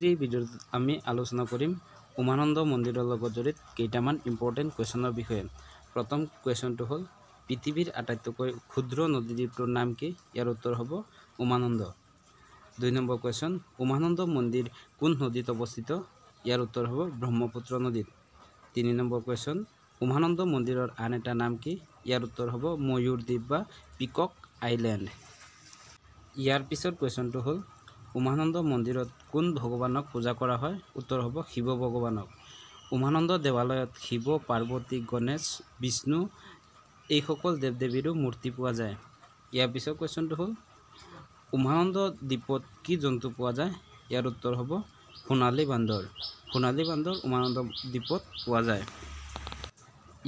এই ভিডিঅ'ত আমি আলোচনা কৰিম উমানন্দ মন্দিৰৰ লগত জড়িত কেইটামান ইম্পৰ্টেণ্ট কুৱেশ্যনৰ বিষয়ে। প্ৰথম কুৱেশ্যনটো হ'ল পৃথিৱীৰ আটাইতকৈ ক্ষুদ্ৰ নদীদ্বীপটোৰ নাম কি? ইয়াৰ উত্তৰ হ'ব উমানন্দ। 2 নম্বৰ কুৱেশ্যন, উমানন্দ মন্দিৰ কোন নদীত অৱস্থিত? ইয়াৰ উত্তৰ হ'ব ব্ৰহ্মপুত্ৰ নদীত। 3 নম্বৰ কুৱেশ্যন, উমানন্দ মন্দিৰৰ আন এটা নাম কি? ইয়াৰ উত্তৰ হ'ব ময়ূৰ দ্বীপ বা পিকক আইলেণ্ড। ইয়াৰ পিছৰ কুৱেশ্যনটো হ'ল উমানন্দ মন্দিৰত কোন ভগৱানক পূজা কৰা হয়? উত্তৰ হ'ব শিৱ ভগৱানক। উমানন্দ দেৱালয়ত শিৱ, পাৰ্বতী, গণেশ, বিষ্ণু এইসকল দেৱ দেৱীৰো মূৰ্তি পোৱা যায়। ইয়াৰ পিছৰ কুৱেশ্যনটো হ'ল উমানন্দ দ্বীপত কি জন্তু পোৱা যায়? ইয়াৰ উত্তৰ হ'ব সোণালী বান্দৰ। সোণালী বান্দৰ উমানন্দ দ্বীপত পোৱা যায়।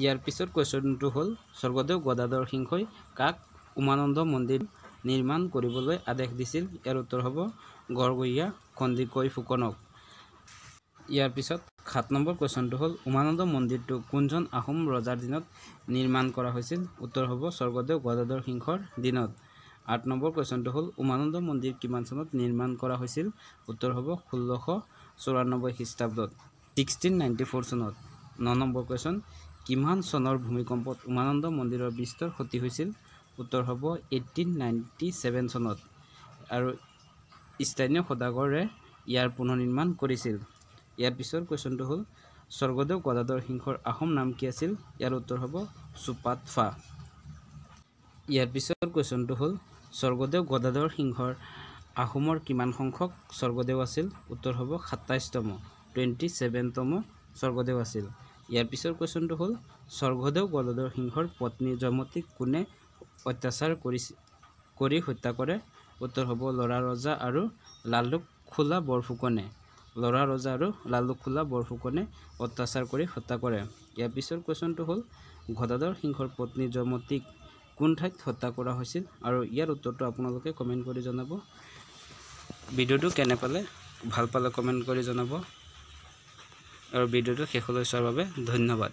ইয়াৰ পিছৰ কুৱেশ্যনটো হ'ল স্বৰ্গদেউ গদাধৰ সিংহই কাক উমানন্দ মন্দিৰ নিৰ্মাণ কৰিবলৈ আদেশ দিছিল? ইয়াৰ উত্তৰ হ'ব গড়গৰীয়া সন্দিকৈ ফুকনক। ইয়াৰ পিছত 7 নম্বৰ কুৱেশ্যনটো হ'ল উমানন্দ মন্দিৰটো কোনজন আহোম ৰজাৰ দিনত নিৰ্মাণ কৰা হৈছিল? উত্তৰ হ'ব স্বৰ্গদেউ গদাধৰ সিংহৰ দিনত। 8 নম্বৰ কুৱেশ্যনটো হ'ল উমানন্দ মন্দিৰ কিমান চনত নিৰ্মাণ কৰা হৈছিল? উত্তৰ হ'ব 1694 খ্ৰীষ্টাব্দত 1694 চনত। 9 নম্বৰ কুৱেশ্যন, কিমান চনৰ ভূমিকম্পত উমানন্দ মন্দিৰৰ বিস্তৰ ক্ষতি হৈছিল? উত্তৰ হ'ব 1897 চনত আৰু স্থানীয় সদাগৰে ইয়াৰ পুনৰ্নিৰ্মাণ কৰিছিল। ইয়াৰ পিছৰ কুৱেশ্যনটো হ'ল স্বৰ্গদেউ গদাধৰ সিংহৰ আহোম নাম কি আছিল? ইয়াৰ উত্তৰ হ'ব চুপাতফা। ইয়াৰ পিছৰ কুৱেশ্যনটো হ'ল স্বৰ্গদেউ গদাধৰ সিংহৰ আহোমৰ কিমান সংখ্যক স্বৰ্গদেউ আছিল? উত্তৰ হ'ব 27তম 27তম স্বৰ্গদেউ আছিল। ইয়াৰ পিছৰ কুৱেশ্যনটো হ'ল স্বৰ্গদেউ গদাধৰ সিংহৰ পত্নী জয়মতীক কোনে অত্যাচাৰ কৰি হত্যা কৰে? উত্তৰ হ'ব লৰা ৰজা আৰু লালুকখোলা বৰফুকনে। লৰা ৰজা আৰু লালুকখোলা বৰফুকনে অত্যাচাৰ কৰি হত্যা কৰে। ইয়াৰ পিছৰ কুৱেশ্যনটো হ'ল গদাধৰ সিংহৰ পত্নী জয়মতীক কোন ঠাইত হত্যা কৰা হৈছিল? আৰু ইয়াৰ উত্তৰটো আপোনালোকে কমেণ্ট কৰি জনাব। ভিডিঅ'টো কেনে পালে? ভাল পালে কমেণ্ট কৰি জনাব আৰু ভিডিঅ'টো শেষলৈ চোৱাৰ বাবে ধন্যবাদ।